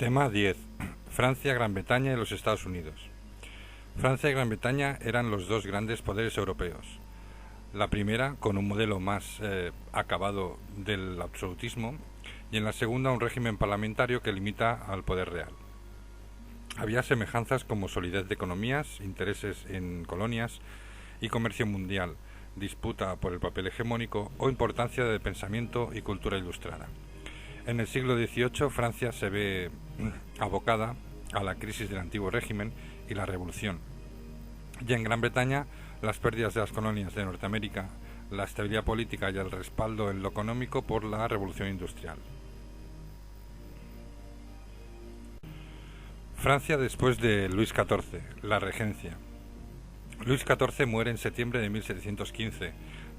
Tema 10. Francia, Gran Bretaña y los Estados Unidos. Francia y Gran Bretaña eran los dos grandes poderes europeos. La primera con un modelo más acabado del absolutismo y en la segunda un régimen parlamentario que limita al poder real. Había semejanzas como solidez de economías, intereses en colonias y comercio mundial, disputa por el papel hegemónico o importancia de pensamiento y cultura ilustrada. En el siglo XVIII Francia se ve abocada a la crisis del antiguo régimen y la revolución. Y en Gran Bretaña las pérdidas de las colonias de Norteamérica, la estabilidad política y el respaldo en lo económico por la revolución industrial. Francia después de Luis XIV, la regencia. Luis XIV muere en septiembre de 1715,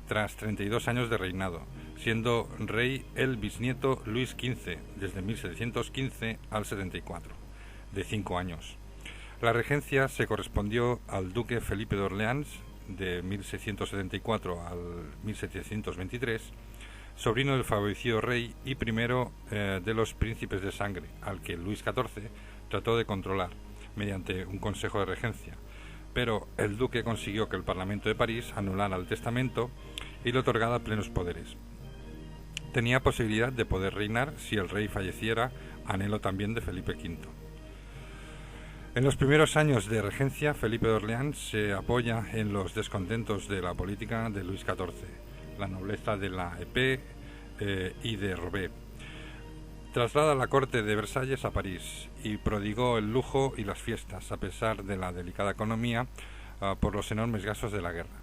tras 32 años de reinado, siendo rey el bisnieto Luis XV, desde 1715 al 74, de 5 años. La regencia se correspondió al duque Felipe de Orleans, de 1674 al 1723, sobrino del favorecido rey y primero de los príncipes de sangre, al que Luis XIV trató de controlar mediante un consejo de regencia, pero el duque consiguió que el Parlamento de París anulara el testamento y le otorgara plenos poderes. Tenía posibilidad de poder reinar si el rey falleciera, anhelo también de Felipe V. En los primeros años de regencia, Felipe de Orleans se apoya en los descontentos de la política de Luis XIV, la nobleza de la Épée y de Roubaix. Traslada la corte de Versalles a París y prodigó el lujo y las fiestas, a pesar de la delicada economía, por los enormes gastos de la guerra.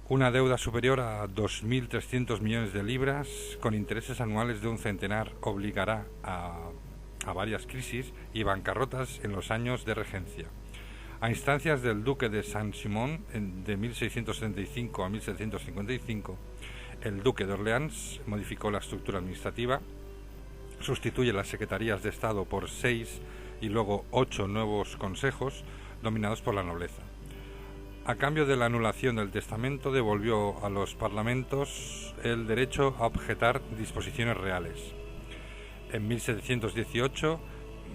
Una deuda superior a 2.300 millones de libras, con intereses anuales de un centenar, obligará a varias crisis y bancarrotas en los años de regencia. A instancias del duque de Saint-Simon, de 1675 a 1755, el duque de Orleans modificó la estructura administrativa, sustituye las secretarías de Estado por 6 y luego 8 nuevos consejos dominados por la nobleza. A cambio de la anulación del testamento, devolvió a los parlamentos el derecho a objetar disposiciones reales. En 1718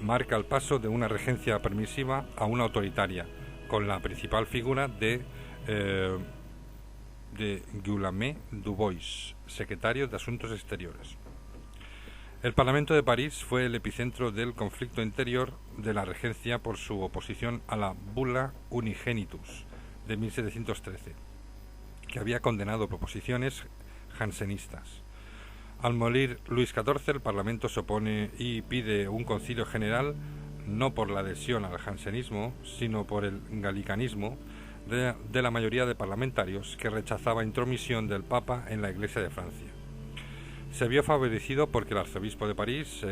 marca el paso de una regencia permisiva a una autoritaria, con la principal figura de Guillaume Dubois, secretario de Asuntos Exteriores. El Parlamento de París fue el epicentro del conflicto interior de la regencia por su oposición a la Bulla Unigenitus de 1713, que había condenado proposiciones jansenistas. Al morir Luis XIV, el Parlamento se opone y pide un concilio general, no por la adhesión al jansenismo, sino por el galicanismo de la mayoría de parlamentarios, que rechazaba intromisión del Papa en la Iglesia de Francia. Se vio favorecido porque el arzobispo de París,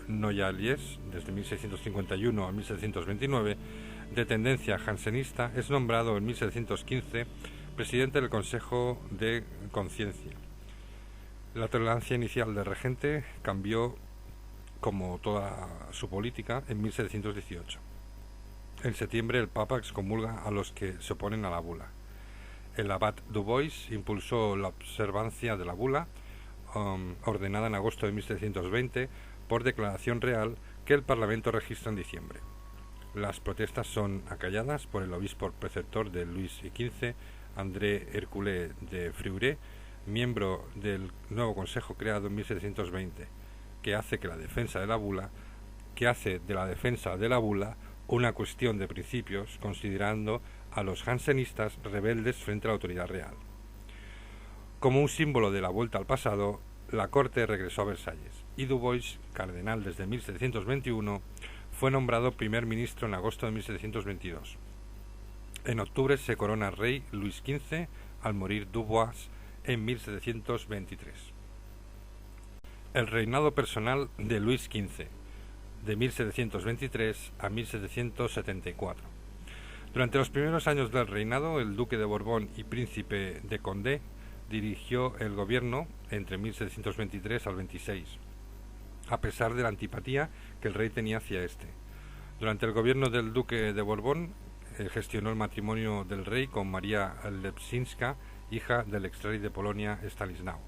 Noailles, desde 1651 a 1729, de tendencia jansenista, es nombrado en 1715 presidente del Consejo de Conciencia. La tolerancia inicial del regente cambió, como toda su política, en 1718. En septiembre el Papa excomulga a los que se oponen a la bula. El abad Dubois impulsó la observancia de la bula, ordenada en agosto de 1720 por declaración real que el Parlamento registra en diciembre. Las protestas son acalladas por el obispo preceptor de Luis XV, André Herculé de Friuret, miembro del nuevo consejo creado en 1720, que hace de la defensa de la bula una cuestión de principios, considerando a los jansenistas rebeldes frente a la autoridad real. Como un símbolo de la vuelta al pasado, la corte regresó a Versalles y Dubois, cardenal desde 1721, fue nombrado primer ministro en agosto de 1722. En octubre se corona rey Luis XV al morir Dubois en 1723. El reinado personal de Luis XV, de 1723 a 1774. Durante los primeros años del reinado, el duque de Borbón y príncipe de Condé dirigió el gobierno entre 1723 al 26, a pesar de la antipatía que el rey tenía hacia este. Durante el gobierno del duque de Borbón, gestionó el matrimonio del rey con María Lepsinska, hija del exrey de Polonia Stanislao.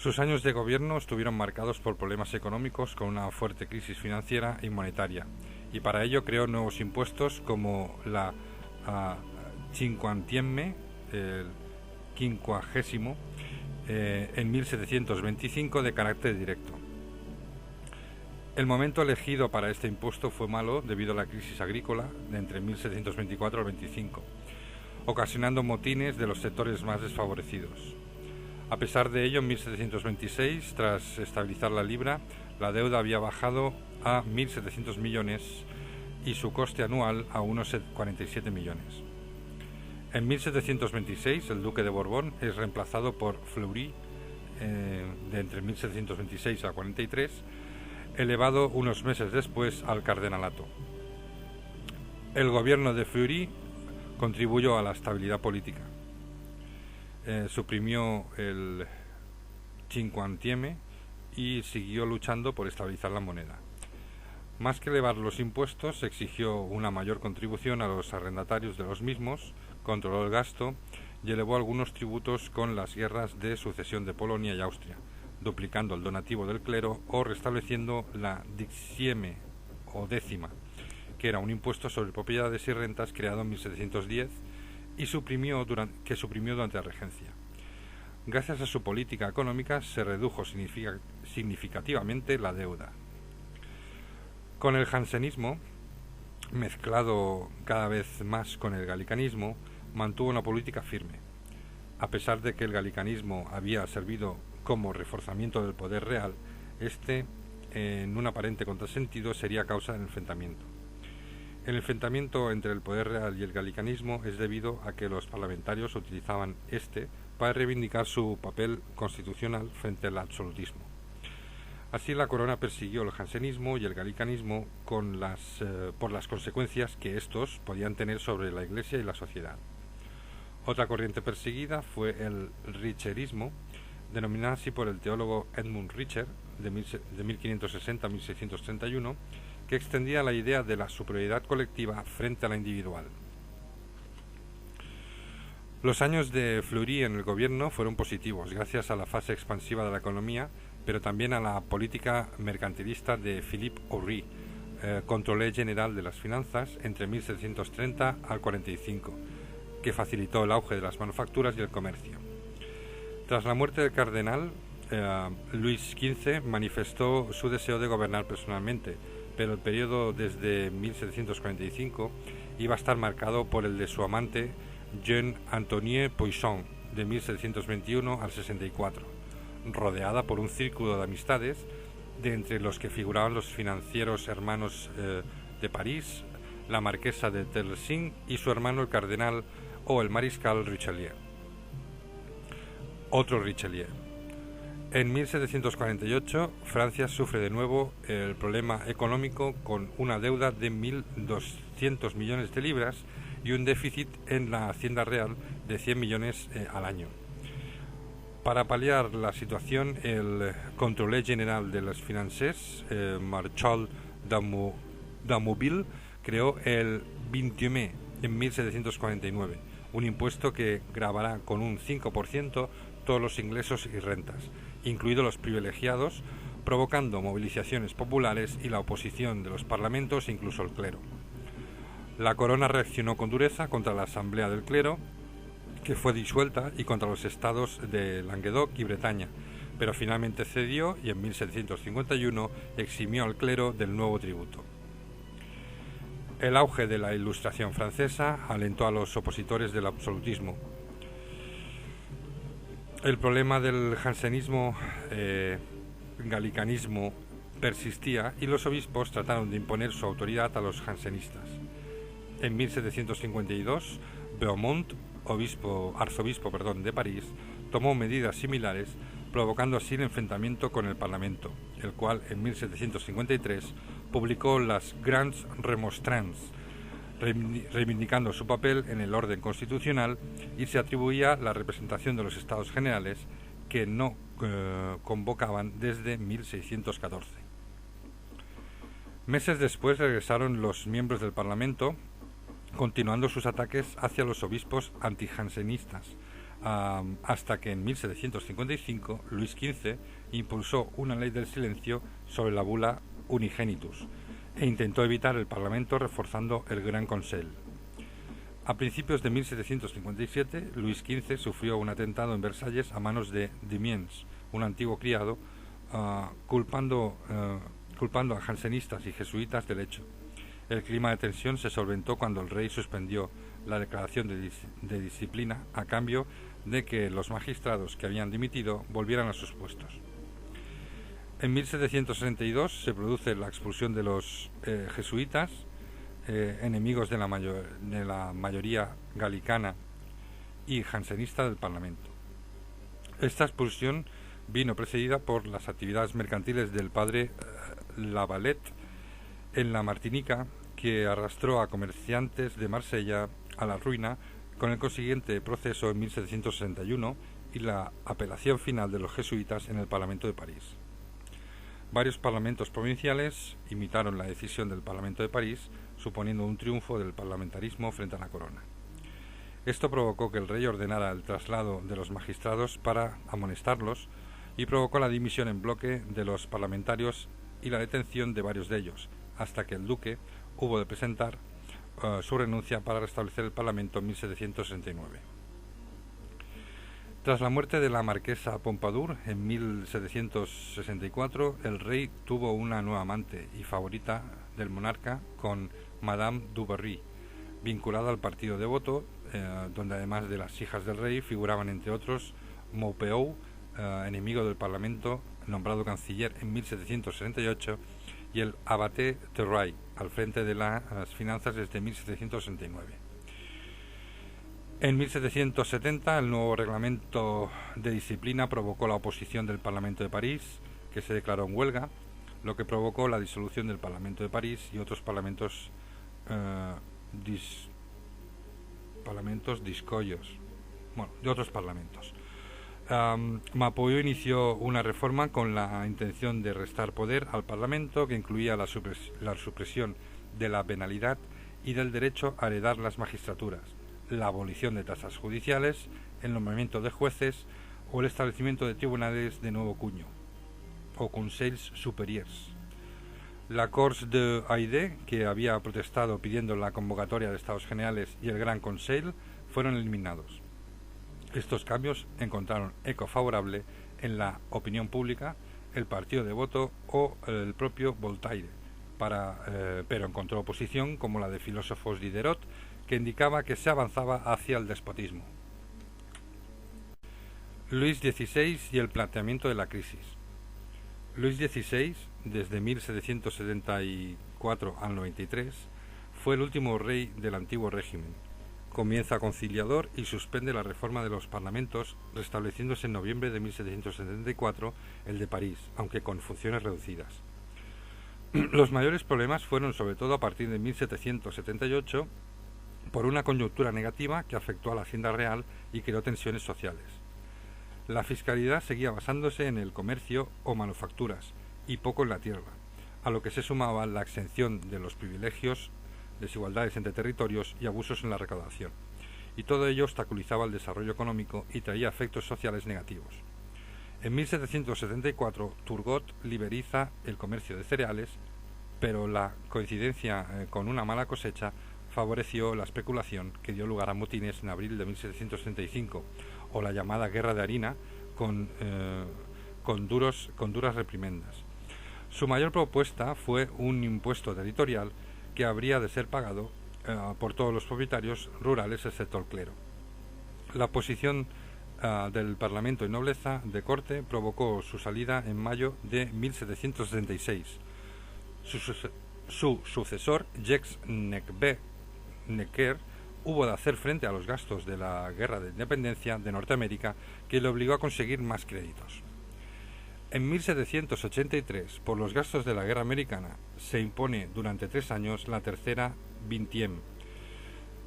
Sus años de gobierno estuvieron marcados por problemas económicos con una fuerte crisis financiera y monetaria, y para ello creó nuevos impuestos como la cinquantième, el quincuagésimo, en 1725 de carácter directo. El momento elegido para este impuesto fue malo debido a la crisis agrícola de entre 1724 y 25, ocasionando motines de los sectores más desfavorecidos. A pesar de ello, en 1726, tras estabilizar la libra, la deuda había bajado a 1.700 millones y su coste anual a unos 47 millones. En 1726, el duque de Borbón es reemplazado por Fleury, de entre 1726 a 43, elevado unos meses después al cardenalato. El gobierno de Fleury contribuyó a la estabilidad política. Suprimió el cinquantième y siguió luchando por estabilizar la moneda. Más que elevar los impuestos, exigió una mayor contribución a los arrendatarios de los mismos, controló el gasto y elevó algunos tributos con las guerras de sucesión de Polonia y Austria, duplicando el donativo del clero o restableciendo la dixieme o décima, que era un impuesto sobre propiedades y rentas creado en 1710 y suprimió durante la regencia. Gracias a su política económica se redujo significativamente la deuda. Con el jansenismo, mezclado cada vez más con el galicanismo, mantuvo una política firme. A pesar de que el galicanismo había servido como reforzamiento del poder real, este, en un aparente contrasentido, sería causa del enfrentamiento. El enfrentamiento entre el poder real y el galicanismo es debido a que los parlamentarios utilizaban para reivindicar su papel constitucional frente al absolutismo. Así la corona persiguió el jansenismo y el galicanismo por las consecuencias que estos podían tener sobre la Iglesia y la sociedad. Otra corriente perseguida fue el richerismo, denominada así por el teólogo Edmund Richer, de 1560 a 1631, que extendía la idea de la superioridad colectiva frente a la individual. Los años de Fleury en el gobierno fueron positivos, gracias a la fase expansiva de la economía, pero también a la política mercantilista de Philippe Aury, controlé general de las finanzas entre 1730 al 45, que facilitó el auge de las manufacturas y el comercio. Tras la muerte del cardenal, Luis XV manifestó su deseo de gobernar personalmente, pero el periodo desde 1745 iba a estar marcado por el de su amante Jean Antoine Poisson, de 1721 al 64, rodeada por un círculo de amistades, de entre los que figuraban los financieros hermanos de París, la marquesa de Tellesin y su hermano el cardenal o el mariscal Richelieu. Otro Richelieu. En 1748, Francia sufre de nuevo el problema económico con una deuda de 1.200 millones de libras y un déficit en la Hacienda Real de 100 millones al año. Para paliar la situación, el controlé general de las finances, Marshal d'Aumôville, creó el vintième en 1749, un impuesto que gravará con un 5% todos los ingresos y rentas, incluidos los privilegiados, provocando movilizaciones populares y la oposición de los parlamentos e incluso el clero. La corona reaccionó con dureza contra la Asamblea del Clero, que fue disuelta, y contra los estados de Languedoc y Bretaña, pero finalmente cedió y en 1751 eximió al clero del nuevo tributo. El auge de la Ilustración francesa alentó a los opositores del absolutismo. El problema del jansenismo, galicanismo, persistía y los obispos trataron de imponer su autoridad a los jansenistas. En 1752, Beaumont, arzobispo de París, tomó medidas similares, provocando así el enfrentamiento con el Parlamento, el cual en 1753 publicó las Grandes Remonstrances, reivindicando su papel en el orden constitucional, y se atribuía la representación de los Estados Generales, que no convocaban desde 1614. Meses después regresaron los miembros del Parlamento, continuando sus ataques hacia los obispos antijansenistas, hasta que en 1755 Luis XV impulsó una ley del silencio sobre la bula Unigenitus e intentó evitar el Parlamento reforzando el Gran Conseil. A principios de 1757, Luis XV sufrió un atentado en Versalles a manos de Damiens, un antiguo criado, culpando a jansenistas y jesuitas del hecho. El clima de tensión se solventó cuando el rey suspendió la declaración de disciplina a cambio de que los magistrados que habían dimitido volvieran a sus puestos. En 1762 se produce la expulsión de los jesuitas, enemigos de la mayoría galicana y jansenista del Parlamento. Esta expulsión vino precedida por las actividades mercantiles del padre Lavalette en la Martinica, que arrastró a comerciantes de Marsella a la ruina, con el consiguiente proceso en 1761 y la apelación final de los jesuitas en el Parlamento de París. Varios parlamentos provinciales imitaron la decisión del Parlamento de París, suponiendo un triunfo del parlamentarismo frente a la corona. Esto provocó que el rey ordenara el traslado de los magistrados para amonestarlos y provocó la dimisión en bloque de los parlamentarios y la detención de varios de ellos, hasta que el duque hubo de presentar su renuncia para restablecer el Parlamento en 1769. Tras la muerte de la marquesa Pompadour en 1764, el rey tuvo una nueva amante y favorita del monarca con Madame du Barry, vinculada al partido devoto, donde además de las hijas del rey figuraban entre otros Maupeou, enemigo del Parlamento, nombrado canciller en 1768, y el abate Terray, al frente de las finanzas desde 1769. En 1770, el nuevo reglamento de disciplina provocó la oposición del Parlamento de París, que se declaró en huelga, lo que provocó la disolución del Parlamento de París y otros parlamentos discollos, de otros parlamentos. Maupeou inició una reforma con la intención de restar poder al Parlamento, que incluía la supresión de la venalidad y del derecho a heredar las magistraturas, la abolición de tasas judiciales, el nombramiento de jueces o el establecimiento de tribunales de nuevo cuño, o conseils supérieurs. La Corte d'Aide, que había protestado pidiendo la convocatoria de Estados Generales, y el Gran Conseil fueron eliminados. Estos cambios encontraron eco favorable en la opinión pública, el partido devoto o el propio Voltaire, pero encontró oposición como la de filósofos Diderot, que indicaba que se avanzaba hacia el despotismo. Luis XVI y el planteamiento de la crisis. Luis XVI, desde 1774 al 93, fue el último rey del antiguo régimen. Comienza conciliador y suspende la reforma de los parlamentos, restableciéndose en noviembre de 1774 el de París, aunque con funciones reducidas. Los mayores problemas fueron sobre todo a partir de 1778 por una coyuntura negativa que afectó a la hacienda real y creó tensiones sociales. La fiscalidad seguía basándose en el comercio o manufacturas y poco en la tierra, a lo que se sumaba la exención de los privilegios, desigualdades entre territorios y abusos en la recaudación, y todo ello obstaculizaba el desarrollo económico y traía efectos sociales negativos. En 1774, Turgot liberiza el comercio de cereales, pero la coincidencia con una mala cosecha favoreció la especulación, que dio lugar a motines en abril de 1735, o la llamada Guerra de Harina, con duras reprimendas. Su mayor propuesta fue un impuesto territorial que habría de ser pagado por todos los propietarios rurales excepto el clero. La oposición del Parlamento y nobleza de corte provocó su salida en mayo de 1776. Su sucesor, Jacques Necker, hubo de hacer frente a los gastos de la Guerra de Independencia de Norteamérica, que le obligó a conseguir más créditos. En 1783, por los gastos de la guerra americana, se impone durante 3 años la tercera vingtième.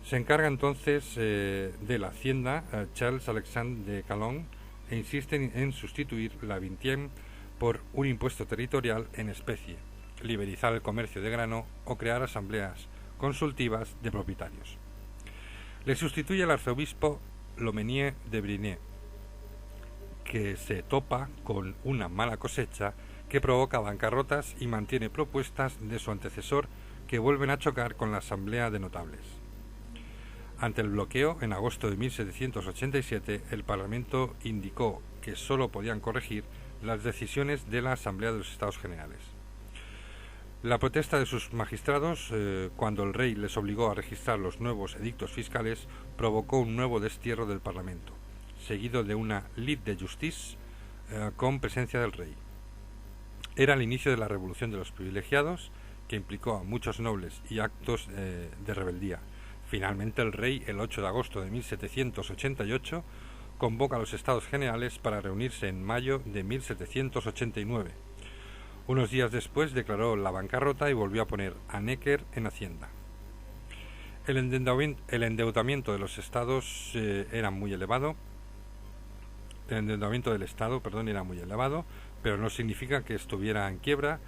Se encarga entonces de la hacienda Charles Alexandre de Calonne e insisten en sustituir la vingtième por un impuesto territorial en especie, liberalizar el comercio de grano o crear asambleas consultivas de propietarios. Le sustituye el arzobispo Lomenier de Brignais, que se topa con una mala cosecha que provoca bancarrotas y mantiene propuestas de su antecesor que vuelven a chocar con la Asamblea de Notables. Ante el bloqueo, en agosto de 1787, el Parlamento indicó que sólo podían corregir las decisiones de la Asamblea de los Estados Generales. La protesta de sus magistrados, cuando el rey les obligó a registrar los nuevos edictos fiscales, provocó un nuevo destierro del Parlamento, seguido de una lit de justice con presencia del rey. Era el inicio de la Revolución de los Privilegiados, que implicó a muchos nobles y actos de rebeldía. Finalmente el rey, el 8 de agosto de 1788, convoca a los Estados Generales para reunirse en mayo de 1789. Unos días después declaró la bancarrota y volvió a poner a Necker en Hacienda. El endeudamiento de los estados era muy elevado. El endeudamiento del Estado, era muy elevado, pero no significa que estuviera en quiebra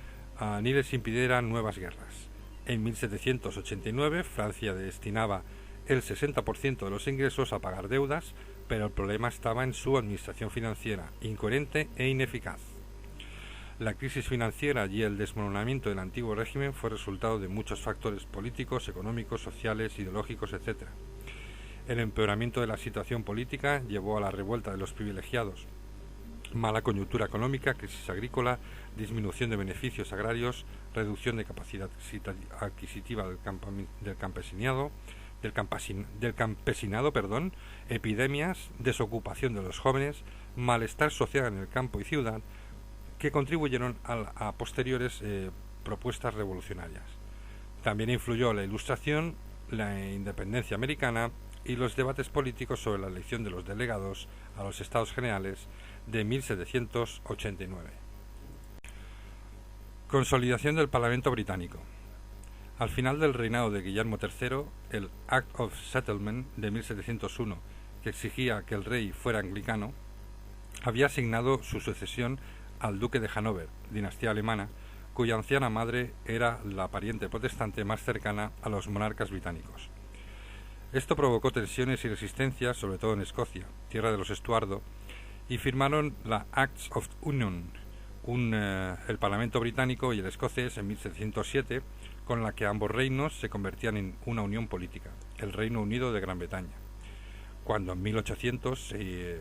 ni les impidiera nuevas guerras. En 1789 Francia destinaba el 60% de los ingresos a pagar deudas, pero el problema estaba en su administración financiera, incoherente e ineficaz. La crisis financiera y el desmoronamiento del antiguo régimen fue resultado de muchos factores políticos, económicos, sociales, ideológicos, etc. El empeoramiento de la situación política llevó a la revuelta de los privilegiados, mala coyuntura económica, crisis agrícola, disminución de beneficios agrarios, reducción de capacidad adquisitiva del campesinado, epidemias, desocupación de los jóvenes, malestar social en el campo y ciudad, que contribuyeron a posteriores propuestas revolucionarias. También influyó la Ilustración, la independencia americana y los debates políticos sobre la elección de los delegados a los Estados Generales de 1789. Consolidación del Parlamento británico. Al final del reinado de Guillermo III, el Act of Settlement de 1701, que exigía que el rey fuera anglicano, había asignado su sucesión al duque de Hannover, dinastía alemana, cuya anciana madre era la pariente protestante más cercana a los monarcas británicos. Esto provocó tensiones y resistencias, sobre todo en Escocia, tierra de los Estuardo, y firmaron la Acts of Union, el Parlamento británico y el escocés en 1707, con la que ambos reinos se convertían en una unión política, el Reino Unido de Gran Bretaña. Cuando en 1800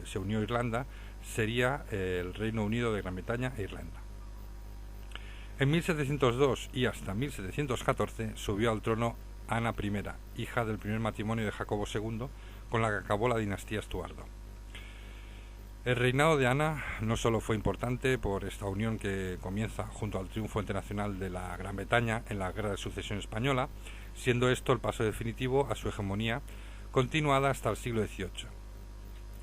se unió Irlanda, sería el Reino Unido de Gran Bretaña e Irlanda. En 1702 y hasta 1714 subió al trono Ana I, hija del primer matrimonio de Jacobo II, con la que acabó la dinastía Estuardo. El reinado de Ana no solo fue importante por esta unión que comienza junto al triunfo internacional de la Gran Bretaña en la Guerra de Sucesión Española, siendo esto el paso definitivo a su hegemonía, continuada hasta el siglo XVIII.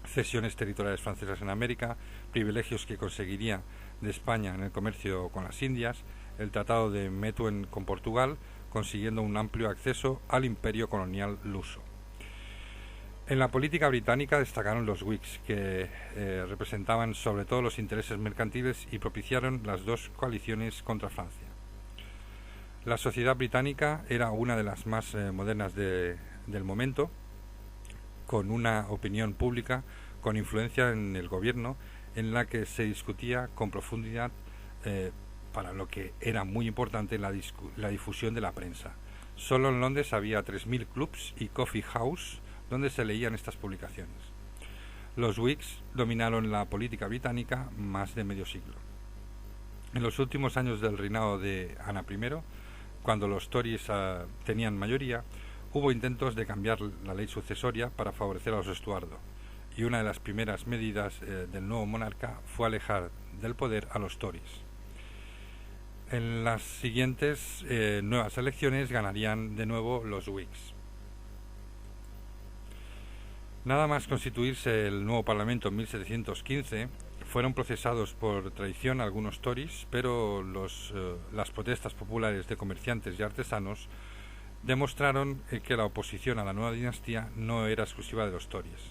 Cesiones territoriales francesas en América, privilegios que conseguiría de España en el comercio con las Indias, el Tratado de Methuen con Portugal, consiguiendo un amplio acceso al imperio colonial luso. En la política británica destacaron los Whigs, que representaban sobre todo los intereses mercantiles y propiciaron las dos coaliciones contra Francia. La sociedad británica era una de las más modernas del momento, con una opinión pública con influencia en el gobierno, en la que se discutía con profundidad para lo que era muy importante la difusión de la prensa. Solo en Londres había 3.000 clubs y coffee house donde se leían estas publicaciones. Los Whigs dominaron la política británica más de medio siglo. En los últimos años del reinado de Ana I, cuando los Tories tenían mayoría, hubo intentos de cambiar la ley sucesoria para favorecer a los Estuardo, y una de las primeras medidas del nuevo monarca fue alejar del poder a los Tories. En las siguientes nuevas elecciones ganarían de nuevo los Whigs. Nada más constituirse el nuevo Parlamento en 1715, fueron procesados por traición algunos Tories, pero las protestas populares de comerciantes y artesanos demostraron que la oposición a la nueva dinastía no era exclusiva de los Tories.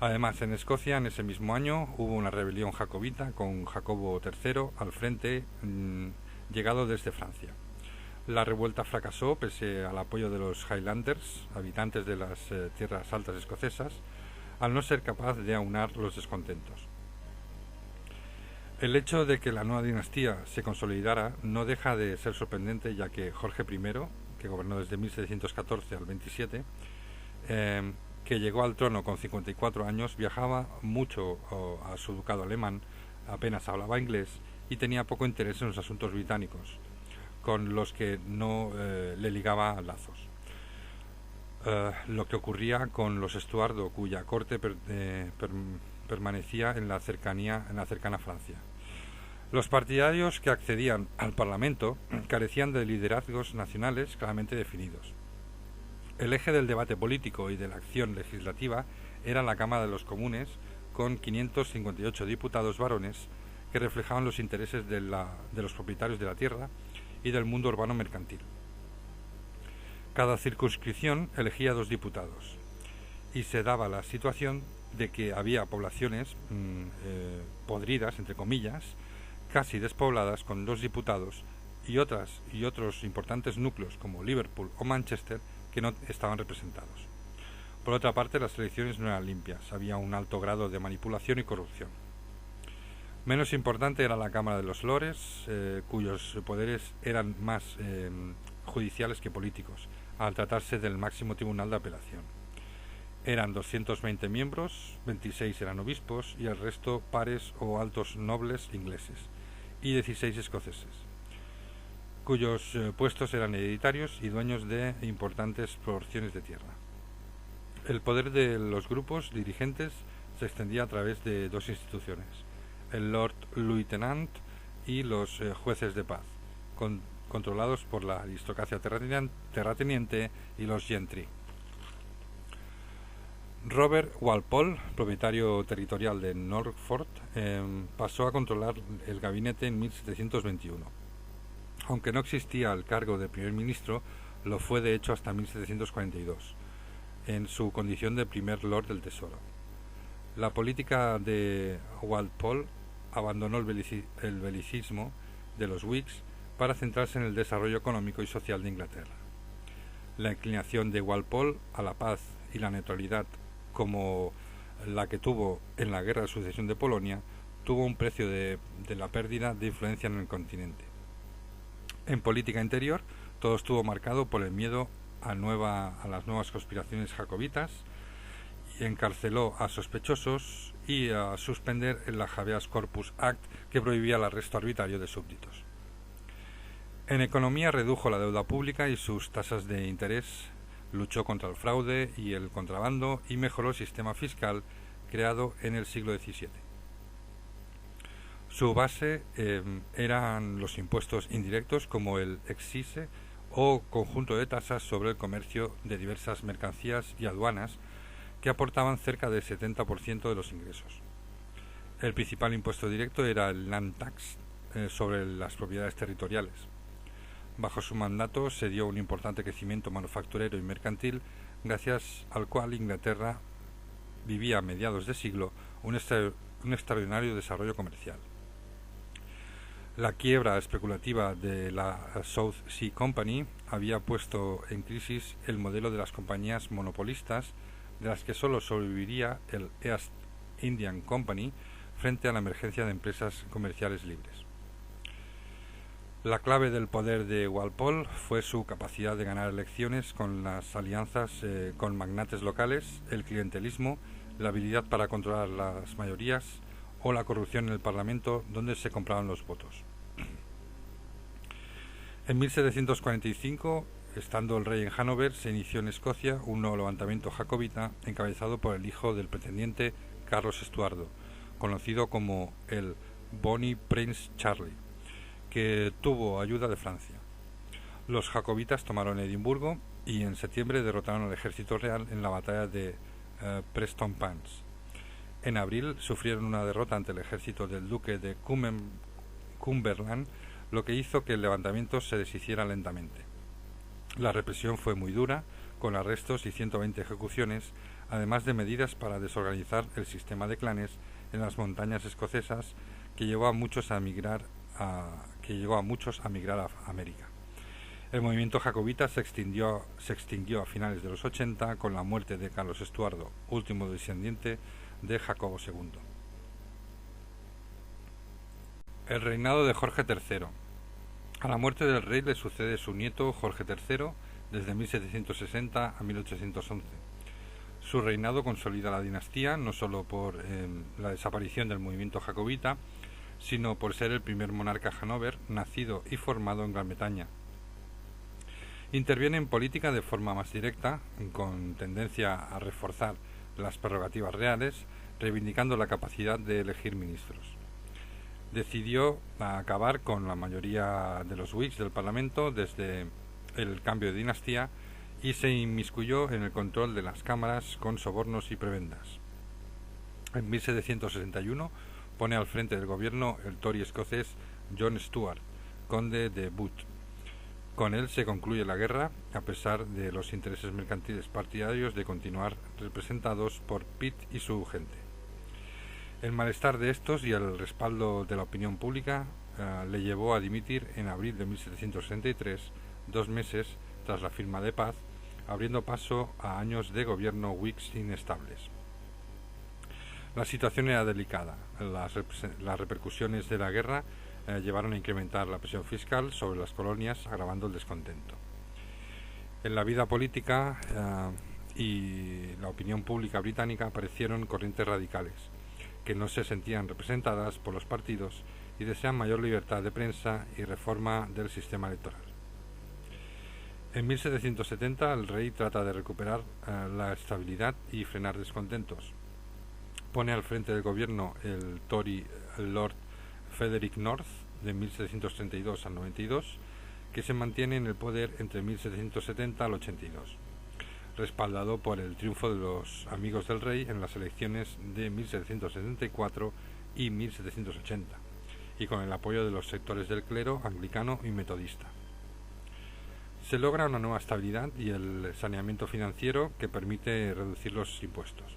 Además, en Escocia, en ese mismo año, hubo una rebelión jacobita con Jacobo III al frente, llegado desde Francia. La revuelta fracasó pese al apoyo de los Highlanders, habitantes de las tierras altas escocesas, al no ser capaz de aunar los descontentos. El hecho de que la nueva dinastía se consolidara no deja de ser sorprendente, ya que Jorge I, que gobernó desde 1614 al 27, que llegó al trono con 54 años, viajaba mucho a su ducado alemán, apenas hablaba inglés y tenía poco interés en los asuntos británicos, con los que no le ligaba lazos. Lo que ocurría con los Estuardo, cuya corte permanecía en la cercana Francia. Los partidarios que accedían al Parlamento carecían de liderazgos nacionales claramente definidos. El eje del debate político y de la acción legislativa era la Cámara de los Comunes, con 558 diputados varones que reflejaban los intereses de los propietarios de la tierra y del mundo urbano mercantil. Cada circunscripción elegía 2 diputados y se daba la situación de que había poblaciones podridas, entre comillas, casi despobladas con 2 diputados y otros importantes núcleos como Liverpool o Manchester que no estaban representados. Por otra parte, las elecciones no eran limpias, había un alto grado de manipulación y corrupción. Menos importante era la Cámara de los Lores, cuyos poderes eran más judiciales que políticos, al tratarse del máximo tribunal de apelación. Eran 220 miembros, 26 eran obispos y el resto pares o altos nobles ingleses, y 16 escoceses, cuyos puestos eran hereditarios y dueños de importantes porciones de tierra. El poder de los grupos dirigentes se extendía a través de 2 instituciones, el Lord Lieutenant y los jueces de paz, controlados por la aristocracia terrateniente y los gentry. Robert Walpole, propietario territorial de Norfolk, pasó a controlar el gabinete en 1721. Aunque no existía el cargo de primer ministro, lo fue de hecho hasta 1742, en su condición de primer lord del tesoro. La política de Walpole abandonó el belicismo de los Whigs para centrarse en el desarrollo económico y social de Inglaterra. La inclinación de Walpole a la paz y la neutralidad, como la que tuvo en la Guerra de Sucesión de Polonia, tuvo un precio de la pérdida de influencia en el continente. En política interior, todo estuvo marcado por el miedo a las nuevas conspiraciones jacobitas, y encarceló a sospechosos y a suspender el Habeas Corpus Act, que prohibía el arresto arbitrario de súbditos. En economía, redujo la deuda pública y sus tasas de interés, luchó contra el fraude y el contrabando y mejoró el sistema fiscal creado en el siglo XVII. Su base eran los impuestos indirectos como el excise o conjunto de tasas sobre el comercio de diversas mercancías y aduanas, que aportaban cerca del 70% de los ingresos. El principal impuesto directo era el land tax sobre las propiedades territoriales. Bajo su mandato se dio un importante crecimiento manufacturero y mercantil, gracias al cual Inglaterra vivía a mediados de siglo un extraordinario desarrollo comercial. La quiebra especulativa de la South Sea Company había puesto en crisis el modelo de las compañías monopolistas, de las que solo sobreviviría el East Indian Company frente a la emergencia de empresas comerciales libres. La clave del poder de Walpole fue su capacidad de ganar elecciones con las alianzas con magnates locales, el clientelismo, la habilidad para controlar las mayorías o la corrupción en el Parlamento, donde se compraban los votos. En 1745, estando el rey en Hannover, se inició en Escocia un nuevo levantamiento jacobita encabezado por el hijo del pretendiente Carlos Estuardo, conocido como el Bonnie Prince Charlie, que tuvo ayuda de Francia. Los jacobitas tomaron Edimburgo y en septiembre derrotaron al ejército real en la batalla de Prestonpans. En abril sufrieron una derrota ante el ejército del duque de Cumberland, lo que hizo que el levantamiento se deshiciera lentamente. La represión fue muy dura, con arrestos y 120 ejecuciones, además de medidas para desorganizar el sistema de clanes en las montañas escocesas, que llevó a muchos a migrar a América. El movimiento jacobita se extinguió a finales de los 80 con la muerte de Carlos Estuardo, último descendiente de Jacobo II. El reinado de Jorge III. A la muerte del rey le sucede su nieto Jorge III desde 1760 a 1811. Su reinado consolida la dinastía no solo por la desaparición del movimiento jacobita, sino por ser el primer monarca Hannover nacido y formado en Gran Bretaña. Interviene en política de forma más directa, con tendencia a reforzar las prerrogativas reales, reivindicando la capacidad de elegir ministros. Decidió acabar con la mayoría de los Whigs del Parlamento desde el cambio de dinastía y se inmiscuyó en el control de las cámaras con sobornos y prebendas. En 1761 pone al frente del gobierno el Tory escocés John Stuart, conde de Bute. Con él se concluye la guerra, a pesar de los intereses mercantiles partidarios de continuar representados por Pitt y su gente. El malestar de estos y el respaldo de la opinión pública le llevó a dimitir en abril de 1763, 2 meses tras la firma de paz, abriendo paso a años de gobierno Whigs inestables. La situación era delicada. Las repercusiones de la guerra llevaron a incrementar la presión fiscal sobre las colonias, agravando el descontento. En la vida política y la opinión pública británica aparecieron corrientes radicales que no se sentían representadas por los partidos y desean mayor libertad de prensa y reforma del sistema electoral. En 1770 el rey trata de recuperar la estabilidad y frenar descontentos. Pone al frente del gobierno el Tory Lord Frederick North de 1732 al 92, que se mantiene en el poder entre 1770 al 82, respaldado por el triunfo de los amigos del rey en las elecciones de 1774 y 1780, y con el apoyo de los sectores del clero anglicano y metodista. Se logra una nueva estabilidad y el saneamiento financiero que permite reducir los impuestos.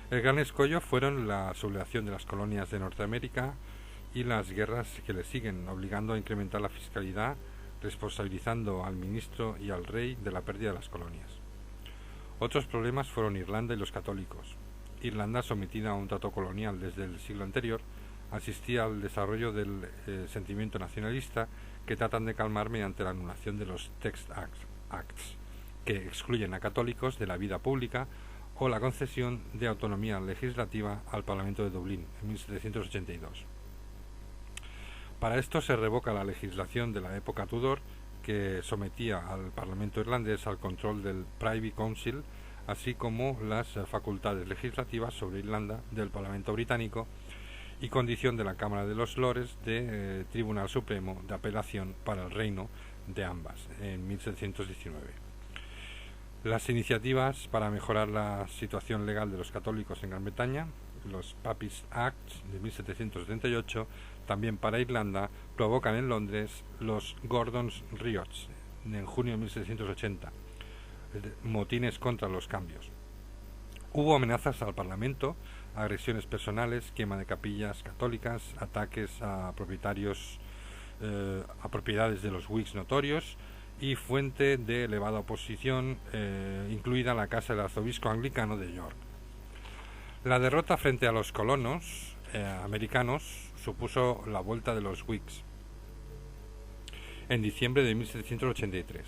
El gran escollo fueron la sublevación de las colonias de Norteamérica y las guerras que le siguen, obligando a incrementar la fiscalidad, responsabilizando al ministro y al rey de la pérdida de las colonias. Otros problemas fueron Irlanda y los católicos. Irlanda, sometida a un trato colonial desde el siglo anterior, asistía al desarrollo del sentimiento nacionalista que tratan de calmar mediante la anulación de los Text Acts, que excluyen a católicos de la vida pública, o la concesión de autonomía legislativa al Parlamento de Dublín en 1782. Para esto se revoca la legislación de la época Tudor, que sometía al Parlamento irlandés al control del Privy Council, así como las facultades legislativas sobre Irlanda del Parlamento británico y condición de la Cámara de los Lores de Tribunal Supremo de Apelación para el Reino de ambas en 1719. Las iniciativas para mejorar la situación legal de los católicos en Gran Bretaña, los Papist Acts de 1778, también para Irlanda, provocan en Londres los Gordon's Riots en junio de 1780, motines contra los cambios. Hubo amenazas al Parlamento, agresiones personales, quema de capillas católicas, ataques a propietarios, a propiedades de los Whigs notorios, y fuente de elevada oposición, incluida la casa del arzobispo anglicano de York. La derrota frente a los colonos americanos supuso la vuelta de los Whigs en diciembre de 1783.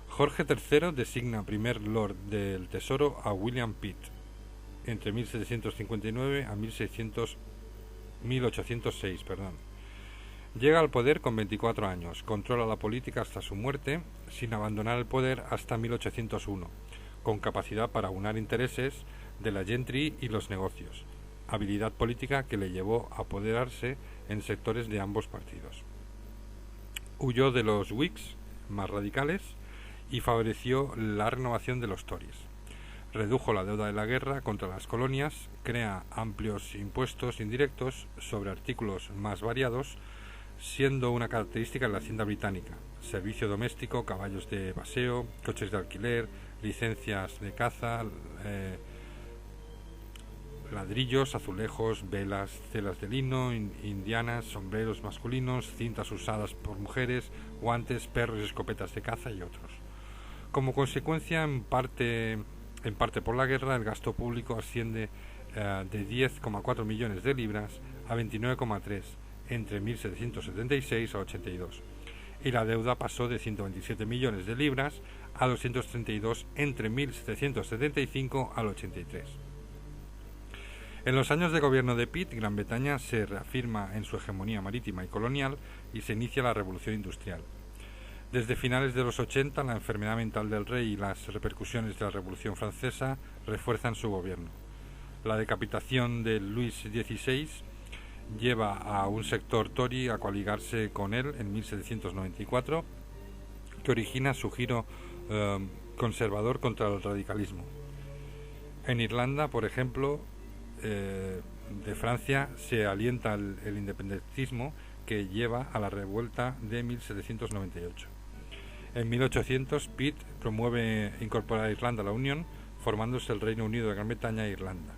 Jorge III designa primer Lord del Tesoro a William Pitt entre 1759 a 1806. Llega al poder con 24 años, controla la política hasta su muerte, sin abandonar el poder hasta 1801, con capacidad para aunar intereses de la gentry y los negocios, habilidad política que le llevó a apoderarse en sectores de ambos partidos. Huyó de los Whigs más radicales y favoreció la renovación de los Tories. Redujo la deuda de la guerra contra las colonias, crea amplios impuestos indirectos sobre artículos más variados, siendo una característica de la hacienda británica: servicio doméstico, caballos de paseo, coches de alquiler, licencias de caza, ladrillos, azulejos, velas, telas de lino, indianas, sombreros masculinos, cintas usadas por mujeres, guantes, perros y escopetas de caza y otros. Como consecuencia, en parte por la guerra, el gasto público asciende de 10,4 millones de libras a 29,3 entre 1776 a 82, y la deuda pasó de 127 millones de libras a 232 entre 1775 al 83. En los años de gobierno de Pitt, Gran Bretaña se reafirma en su hegemonía marítima y colonial y se inicia la Revolución Industrial. Desde finales de los 80, la enfermedad mental del rey y las repercusiones de la Revolución Francesa refuerzan su gobierno. La decapitación de Luis XVI lleva a un sector Tory a coaligarse con él en 1794, que origina su giro conservador contra el radicalismo. En Irlanda, por ejemplo, de Francia, se alienta el independentismo que lleva a la revuelta de 1798. En 1800, Pitt promueve incorporar a Irlanda a la Unión, formándose el Reino Unido de Gran Bretaña e Irlanda.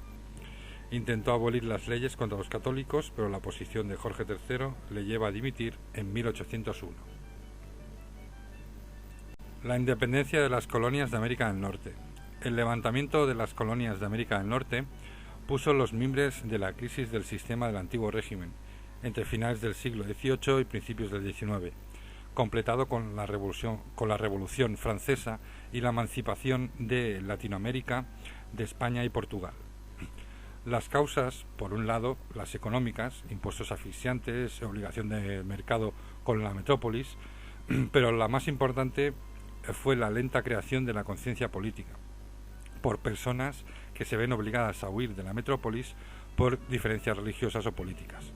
Intentó abolir las leyes contra los católicos, pero la posición de Jorge III le lleva a dimitir en 1801. La independencia de las colonias de América del Norte. El levantamiento de las colonias de América del Norte puso los mimbres de la crisis del sistema del antiguo régimen, entre finales del siglo XVIII y principios del XIX, completado con la Revolución Francesa y la emancipación de Latinoamérica, de España y Portugal. Las causas, por un lado, las económicas, impuestos asfixiantes, obligación de mercado con la metrópolis, pero la más importante fue la lenta creación de la conciencia política, por personas que se ven obligadas a huir de la metrópolis por diferencias religiosas o políticas.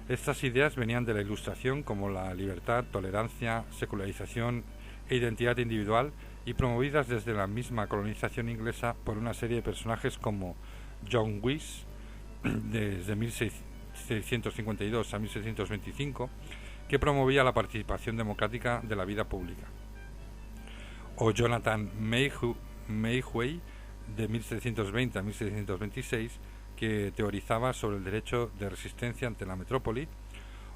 Estas ideas venían de la Ilustración, como la libertad, tolerancia, secularización e identidad individual, y promovidas desde la misma colonización inglesa por una serie de personajes como John Wyss, desde 1652 a 1625, que promovía la participación democrática de la vida pública, o Jonathan Mayhew, de 1720 a 1726, que teorizaba sobre el derecho de resistencia ante la metrópoli,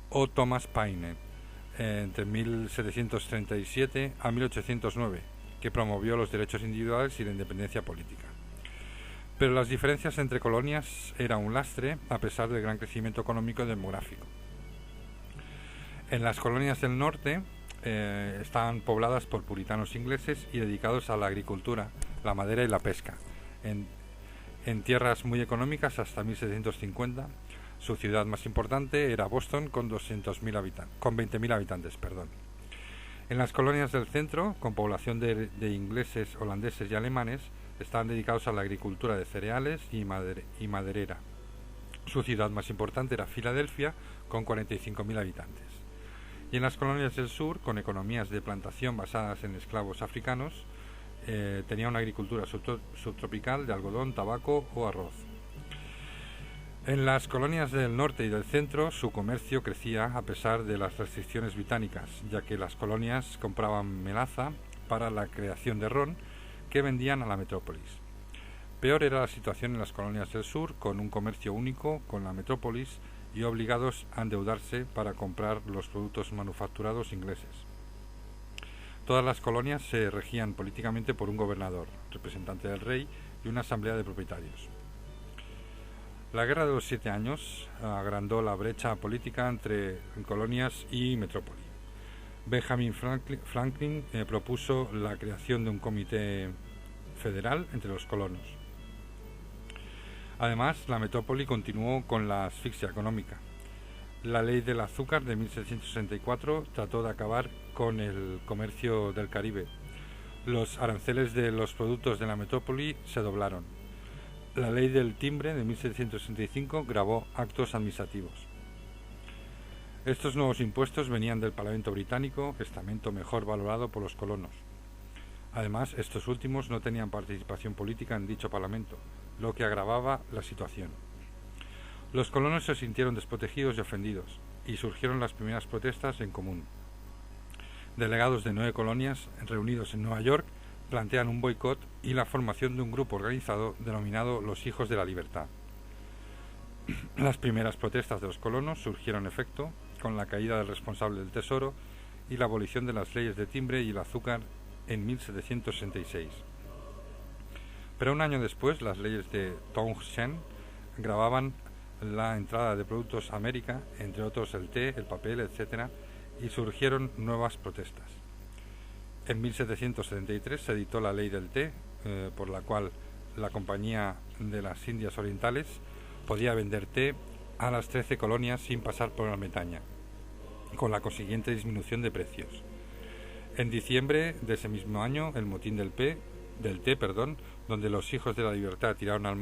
o Thomas Paine, entre 1737 a 1809, que promovió los derechos individuales y la independencia política. Pero las diferencias entre colonias era un lastre, a pesar del gran crecimiento económico y demográfico. En las colonias del norte estaban pobladas por puritanos ingleses y dedicados a la agricultura, la madera y la pesca. En tierras muy económicas hasta 1750, su ciudad más importante era Boston con 20.000 habitantes. En las colonias del centro, con población de ingleses, holandeses y alemanes, estaban dedicados a la agricultura de cereales y maderera. Su ciudad más importante era Filadelfia, con 45.000 habitantes. Y en las colonias del sur, con economías de plantación basadas en esclavos africanos, tenía una agricultura subtropical de algodón, tabaco o arroz. En las colonias del norte y del centro, su comercio crecía a pesar de las restricciones británicas, ya que las colonias compraban melaza para la creación de ron que vendían a la metrópolis. Peor era la situación en las colonias del sur, con un comercio único con la metrópolis y obligados a endeudarse para comprar los productos manufacturados ingleses. Todas las colonias se regían políticamente por un gobernador, representante del rey, y una asamblea de propietarios. La Guerra de los 7 Años agrandó la brecha política entre colonias y metrópoli. Benjamin Franklin propuso la creación de un comité federal entre los colonos. Además, la metrópoli continuó con la asfixia económica. La ley del azúcar de 1764 trató de acabar con el comercio del Caribe. Los aranceles de los productos de la metrópoli se doblaron. La ley del timbre de 1765 gravó actos administrativos. Estos nuevos impuestos venían del Parlamento británico, estamento mejor valorado por los colonos. Además, estos últimos no tenían participación política en dicho Parlamento, lo que agravaba la situación. Los colonos se sintieron desprotegidos y ofendidos, y surgieron las primeras protestas en común. Delegados de 9 colonias reunidos en Nueva York plantean un boicot y la formación de un grupo organizado denominado los Hijos de la Libertad. Las primeras protestas de los colonos surgieron en efecto con la caída del responsable del tesoro y la abolición de las leyes de timbre y el azúcar en 1766. Pero un año después, las leyes de Townshend gravaban la entrada de productos a América, entre otros el té, el papel, etc., y surgieron nuevas protestas. En 1773 se editó la ley del té, por la cual la Compañía de las Indias Orientales podía vender té a las 13 colonias sin pasar por Gran Bretaña, con la consiguiente disminución de precios. En diciembre de ese mismo año, el motín del té, donde los hijos de la libertad tiraron al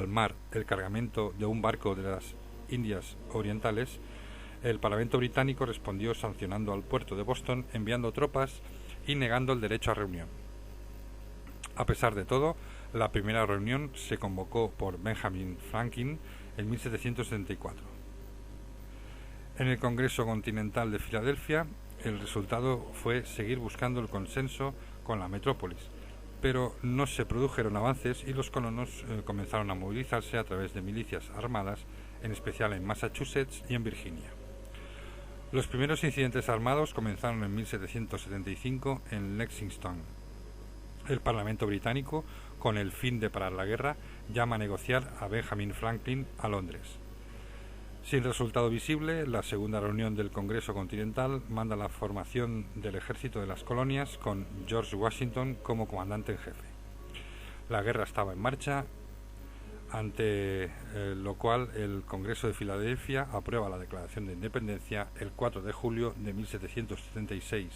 mar el cargamento de un barco de las Indias Orientales, el Parlamento británico respondió sancionando al puerto de Boston, enviando tropas y negando el derecho a reunión. A pesar de todo, la primera reunión se convocó por Benjamin Franklin en 1774. En el Congreso Continental de Filadelfia, el resultado fue seguir buscando el consenso con la metrópolis, pero no se produjeron avances y los colonos comenzaron a movilizarse a través de milicias armadas, en especial en Massachusetts y en Virginia. Los primeros incidentes armados comenzaron en 1775 en Lexington. El Parlamento británico, con el fin de parar la guerra, llama a negociar a Benjamin Franklin a Londres. Sin resultado visible, la segunda reunión del Congreso Continental manda la formación del ejército de las colonias con George Washington como comandante en jefe. La guerra estaba en marcha, ante lo cual el Congreso de Filadelfia aprueba la Declaración de Independencia el 4 de julio de 1776,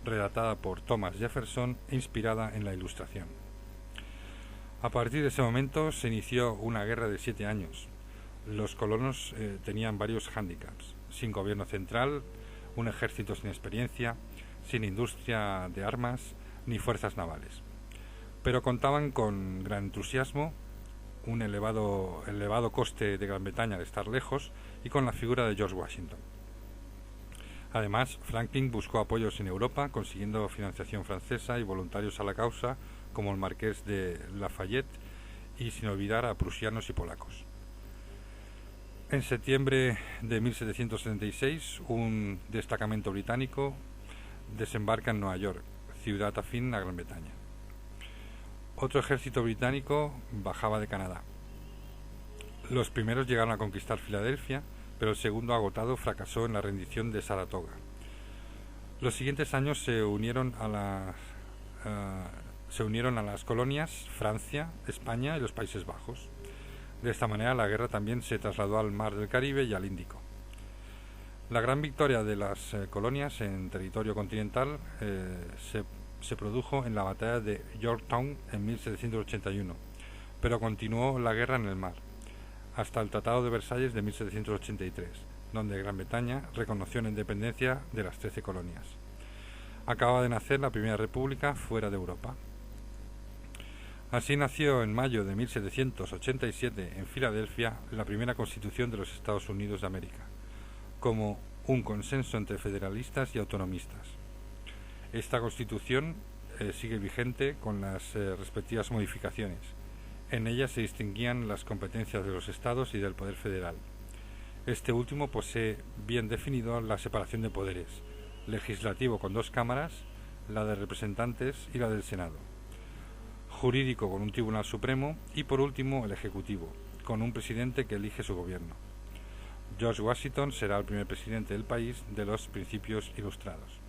redactada por Thomas Jefferson e inspirada en la Ilustración. A partir de ese momento se inició una guerra de 7 años. Los colonos tenían varios hándicaps: sin gobierno central, un ejército sin experiencia, sin industria de armas ni fuerzas navales. Pero contaban con gran entusiasmo, un elevado coste de Gran Bretaña al estar lejos y con la figura de George Washington. Además, Franklin buscó apoyos en Europa, consiguiendo financiación francesa y voluntarios a la causa, como el marqués de Lafayette, y sin olvidar a prusianos y polacos. En septiembre de 1776, un destacamento británico desembarca en Nueva York, ciudad afín a Gran Bretaña. Otro ejército británico bajaba de Canadá. Los primeros llegaron a conquistar Filadelfia, pero el segundo, agotado, fracasó en la rendición de Saratoga. Los siguientes años se unieron a las colonias Francia, España y los Países Bajos. De esta manera la guerra también se trasladó al mar del Caribe y al Índico. La gran victoria de las colonias en territorio continental se produjo en la batalla de Yorktown en 1781, pero continuó la guerra en el mar, hasta el Tratado de Versalles de 1783, donde Gran Bretaña reconoció la independencia de las 13 colonias. Acababa de nacer la Primera República fuera de Europa. Así nació en mayo de 1787 en Filadelfia la primera Constitución de los Estados Unidos de América, como un consenso entre federalistas y autonomistas. Esta Constitución sigue vigente con las respectivas modificaciones. En ella se distinguían las competencias de los estados y del poder federal. Este último posee bien definido la separación de poderes: legislativo con 2 cámaras, la de representantes y la del Senado; jurídico con un tribunal supremo; y por último el ejecutivo, con un presidente que elige su gobierno. George Washington será el primer presidente del país de los Principios Ilustrados.